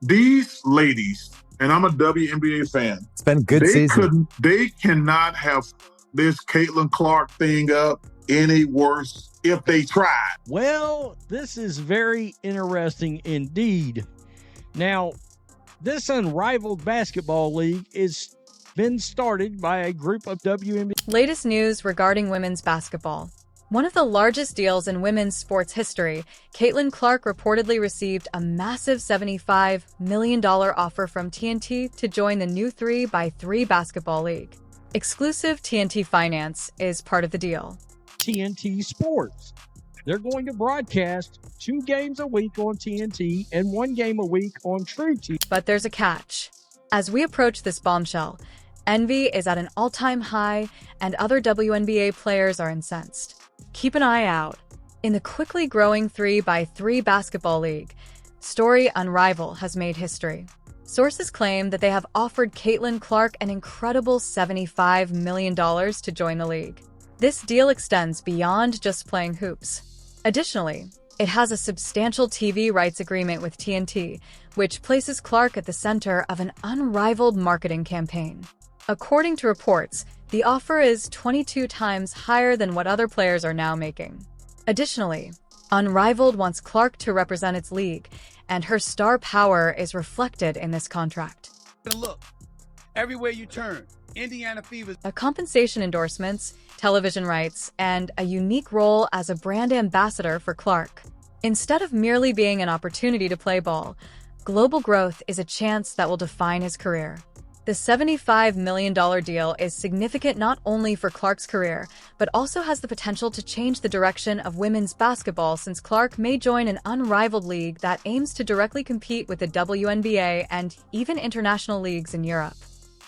These ladies, and I'm a WNBA fan. It's been a good season. They cannot have this Caitlin Clark thing up any worse if they tried. Well, this is very interesting indeed. Now, this unrivaled basketball league is been started by a group of WNBA. Latest news regarding women's basketball. One of the largest deals in women's sports history, Caitlin Clark reportedly received a massive $75 million offer from TNT to join the new 3x3 basketball league. Exclusive TNT finance is part of the deal. TNT Sports. They're going to broadcast 2 games a week on TNT and 1 game a week on True TV. But there's a catch. As we approach this bombshell, envy is at an all-time high and other WNBA players are incensed. Keep an eye out. In the quickly growing 3x3 basketball league, Story Unrivaled has made history. Sources claim that they have offered Caitlin Clark an incredible $75 million to join the league. This deal extends beyond just playing hoops. Additionally, it has a substantial TV rights agreement with TNT, which places Clark at the center of an unrivaled marketing campaign. According to reports, the offer is 22 times higher than what other players are now making. Additionally, Unrivaled wants Clark to represent its league, and her star power is reflected in this contract. Look, everywhere you turn, Indiana Fever. A compensation endorsements, television rights, and a unique role as a brand ambassador for Clark. Instead of merely being an opportunity to play ball, global growth is a chance that will define his career. The $75 million deal is significant not only for Clark's career, but also has the potential to change the direction of women's basketball since Clark may join an unrivaled league that aims to directly compete with the WNBA and even international leagues in Europe.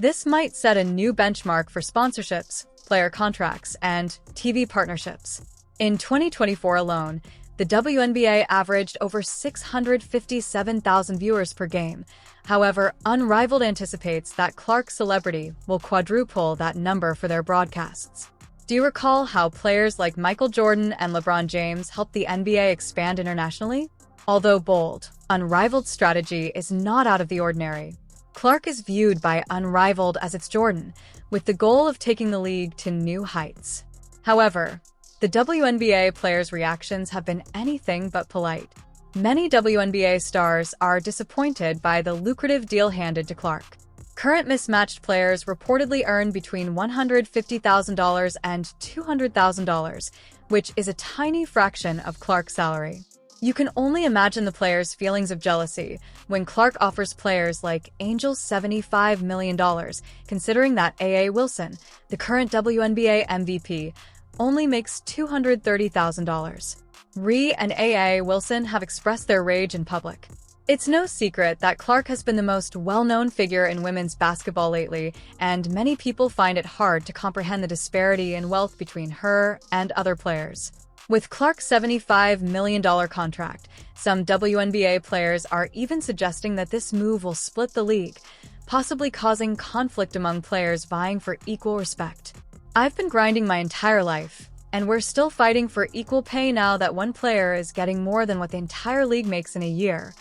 This might set a new benchmark for sponsorships, player contracts, and TV partnerships. In 2024 alone, the WNBA averaged over 657,000 viewers per game. However, Unrivaled anticipates that Clark's celebrity will quadruple that number for their broadcasts. Do you recall how players like Michael Jordan and LeBron James helped the NBA expand internationally? Although bold, Unrivaled's strategy is not out of the ordinary. Clark is viewed by Unrivaled as its Jordan, with the goal of taking the league to new heights. However, the WNBA players' reactions have been anything but polite. Many WNBA stars are disappointed by the lucrative deal handed to Clark. Current mismatched players reportedly earn between $150,000 and $200,000, which is a tiny fraction of Clark's salary. You can only imagine the players' feelings of jealousy when Clark offers players like Angel's $75 million, considering that A.A. Wilson, the current WNBA MVP, only makes $230,000. Rhee and A.A. Wilson have expressed their rage in public. It's no secret that Clark has been the most well-known figure in women's basketball lately, and many people find it hard to comprehend the disparity in wealth between her and other players. With Clark's $75 million contract, some WNBA players are even suggesting that this move will split the league, possibly causing conflict among players vying for equal respect. I've been grinding my entire life, and we're still fighting for equal pay now that one player is getting more than what the entire league makes in a year,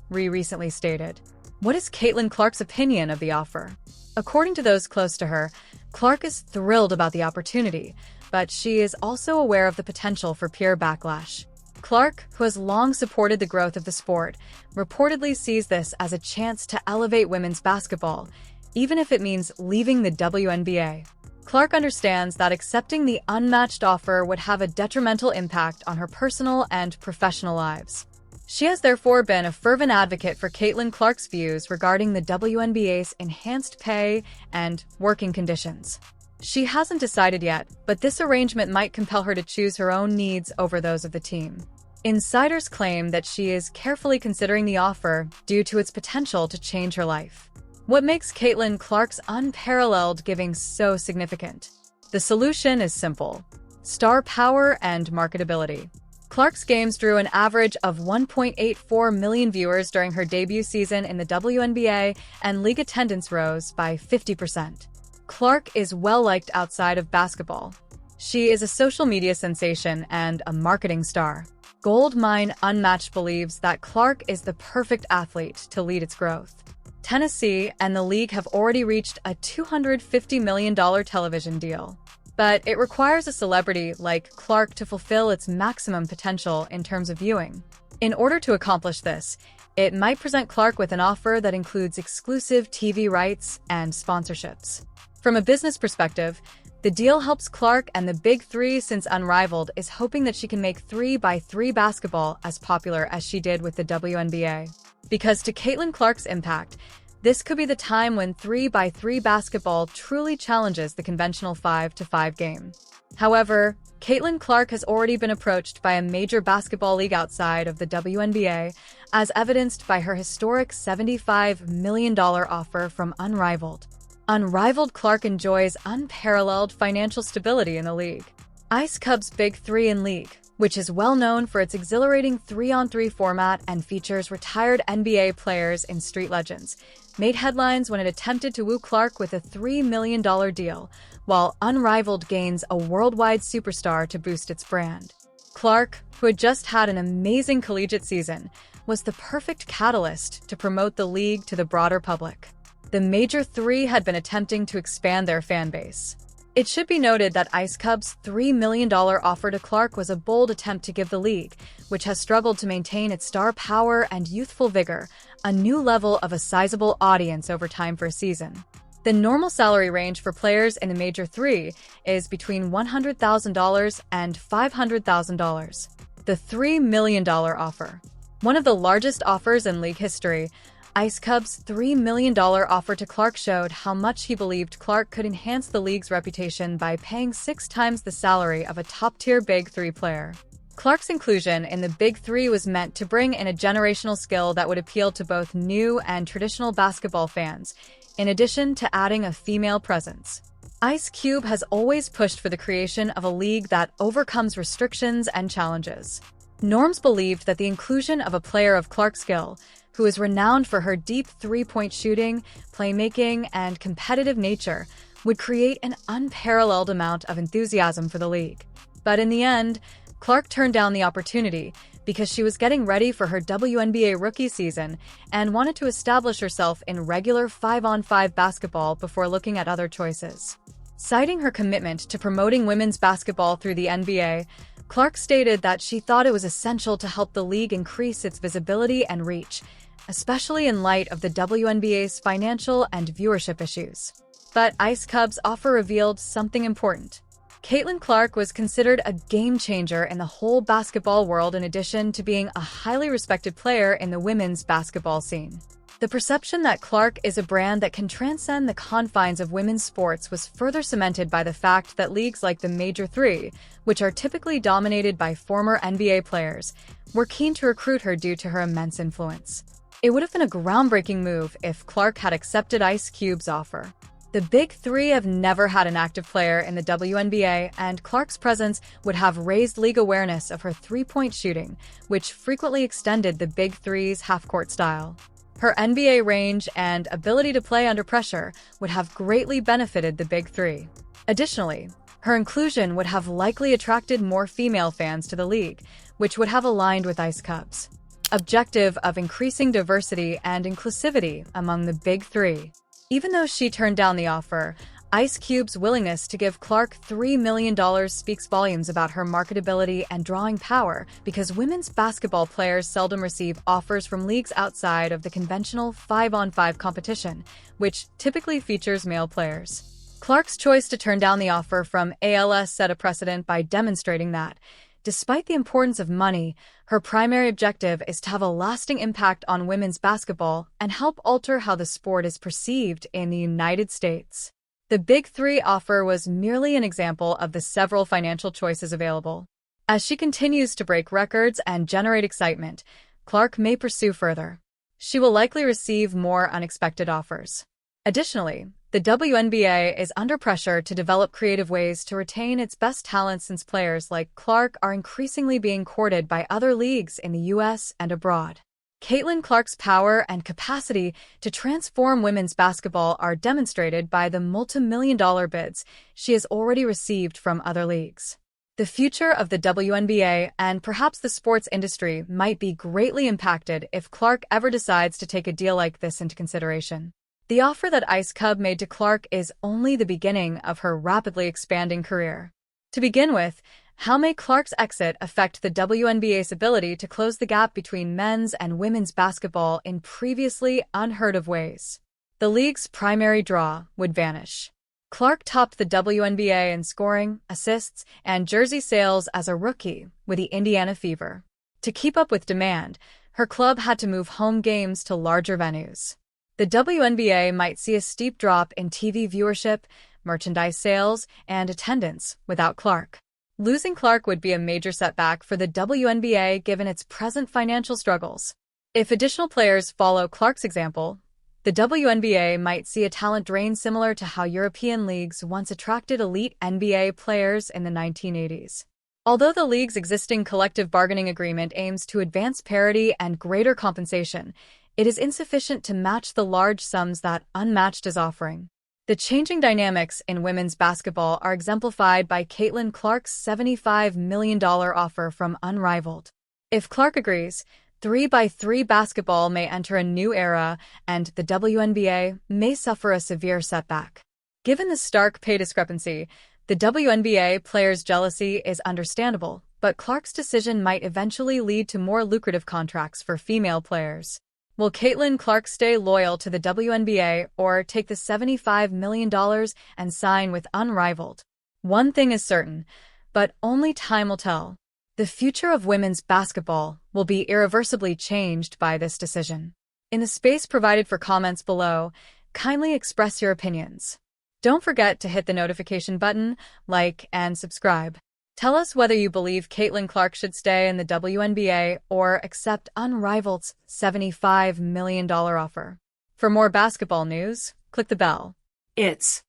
Rhee recently stated. What is Caitlin Clark's opinion of the offer? According to those close to her, Clark is thrilled about the opportunity, but she is also aware of the potential for peer backlash. Clark, who has long supported the growth of the sport, reportedly sees this as a chance to elevate women's basketball, even if it means leaving the WNBA. Clark understands that accepting the unmatched offer would have a detrimental impact on her personal and professional lives. She has therefore been a fervent advocate for Caitlin Clark's views regarding the WNBA's enhanced pay and working conditions. She hasn't decided yet, but this arrangement might compel her to choose her own needs over those of the team. Insiders claim that she is carefully considering the offer due to its potential to change her life. What makes Caitlin Clark's unparalleled giving so significant? The solution is simple: star power and marketability. Clark's games drew an average of 1.84 million viewers during her debut season in the WNBA, and league attendance rose by 50%. Clark is well-liked outside of basketball. She is a social media sensation and a marketing star. Goldmine Unmatched believes that Clark is the perfect athlete to lead its growth. Tennessee and the league have already reached a $250 million television deal. But it requires a celebrity like Clark to fulfill its maximum potential in terms of viewing. In order to accomplish this, it might present Clark with an offer that includes exclusive TV rights and sponsorships. From a business perspective, the deal helps Clark, and the Big Three, since Unrivaled is hoping that she can make 3x3 basketball as popular as she did with the WNBA. Because to Caitlin Clark's impact, this could be the time when 3x3 basketball truly challenges the conventional 5-5 game. However, Caitlin Clark has already been approached by a major basketball league outside of the WNBA, as evidenced by her historic $75 million offer from Unrivaled. Unrivaled Clark enjoys unparalleled financial stability in the league. Ice Cub's Big Three in league, which is well known for its exhilarating 3-on-3 format and features retired NBA players in Street Legends, made headlines when it attempted to woo Clark with a $3 million deal, while Unrivaled gains a worldwide superstar to boost its brand. Clark, who had just had an amazing collegiate season, was the perfect catalyst to promote the league to the broader public. The Major Three had been attempting to expand their fan base. It should be noted that Ice Cub's $3 million offer to Clark was a bold attempt to give the league, which has struggled to maintain its star power and youthful vigor, a new level of a sizable audience over time for a season. The normal salary range for players in the Major Three is between $100,000 and $500,000. The $3 million offer. One of the largest offers in league history, Ice Cub's $3 million offer to Clark showed how much he believed Clark could enhance the league's reputation by paying 6 times the salary of a top-tier Big Three player. Clark's inclusion in the Big Three was meant to bring in a generational skill that would appeal to both new and traditional basketball fans, in addition to adding a female presence. Ice Cube has always pushed for the creation of a league that overcomes restrictions and challenges. Norms believed that the inclusion of a player of Clark's skill, who is renowned for her deep three-point shooting, playmaking, and competitive nature, would create an unparalleled amount of enthusiasm for the league. But in the end, Clark turned down the opportunity because she was getting ready for her WNBA rookie season and wanted to establish herself in regular 5-on-5 basketball before looking at other choices. Citing her commitment to promoting women's basketball through the NBA, Clark stated that she thought it was essential to help the league increase its visibility and reach, especially in light of the WNBA's financial and viewership issues. But Ice Cub's offer revealed something important. Caitlin Clark was considered a game-changer in the whole basketball world, in addition to being a highly respected player in the women's basketball scene. The perception that Clark is a brand that can transcend the confines of women's sports was further cemented by the fact that leagues like the Major Three, which are typically dominated by former NBA players, were keen to recruit her due to her immense influence. It would have been a groundbreaking move if Clark had accepted Ice Cube's offer. The Big Three have never had an active player in the WNBA, and Clark's presence would have raised league awareness of her three-point shooting, which frequently extended the Big Three's half-court style. Her NBA range and ability to play under pressure would have greatly benefited the Big Three. Additionally, her inclusion would have likely attracted more female fans to the league, which would have aligned with Ice Cub's objective of increasing diversity and inclusivity among the Big Three. Even though she turned down the offer, Ice Cube's willingness to give Clark $3 million speaks volumes about her marketability and drawing power, because women's basketball players seldom receive offers from leagues outside of the conventional 5-on-5 competition, which typically features male players. Clark's choice to turn down the offer from ALS set a precedent by demonstrating that, despite the importance of money, her primary objective is to have a lasting impact on women's basketball and help alter how the sport is perceived in the United States. The Big Three offer was merely an example of the several financial choices available. As she continues to break records and generate excitement, Clark may pursue further. She will likely receive more unexpected offers. Additionally, the WNBA is under pressure to develop creative ways to retain its best talent, since players like Clark are increasingly being courted by other leagues in the U.S. and abroad. Caitlin Clark's power and capacity to transform women's basketball are demonstrated by the multi-million-dollar bids she has already received from other leagues. The future of the WNBA and perhaps the sports industry might be greatly impacted if Clark ever decides to take a deal like this into consideration. The offer that Ice Cub made to Clark is only the beginning of her rapidly expanding career. To begin with, how may Clark's exit affect the WNBA's ability to close the gap between men's and women's basketball in previously unheard-of ways? The league's primary draw would vanish. Clark topped the WNBA in scoring, assists, and jersey sales as a rookie with the Indiana Fever. To keep up with demand, her club had to move home games to larger venues. The WNBA might see a steep drop in TV viewership, merchandise sales, and attendance without Clark. Losing Clark would be a major setback for the WNBA given its present financial struggles. If additional players follow Clark's example, the WNBA might see a talent drain similar to how European leagues once attracted elite NBA players in the 1980s. Although the league's existing collective bargaining agreement aims to advance parity and greater compensation, it is insufficient to match the large sums that Unmatched is offering. The changing dynamics in women's basketball are exemplified by Caitlin Clark's $75 million offer from Unrivaled. If Clark agrees, 3x3 basketball may enter a new era, and the WNBA may suffer a severe setback. Given the stark pay discrepancy, the WNBA players' jealousy is understandable, but Clark's decision might eventually lead to more lucrative contracts for female players. Will Caitlin Clark stay loyal to the WNBA or take the $75 million and sign with Unrivaled? One thing is certain, but only time will tell. The future of women's basketball will be irreversibly changed by this decision. In the space provided for comments below, kindly express your opinions. Don't forget to hit the notification button, like, and subscribe. Tell us whether you believe Caitlin Clark should stay in the WNBA or accept Unrivaled's $75 million offer. For more basketball news, click the bell. It's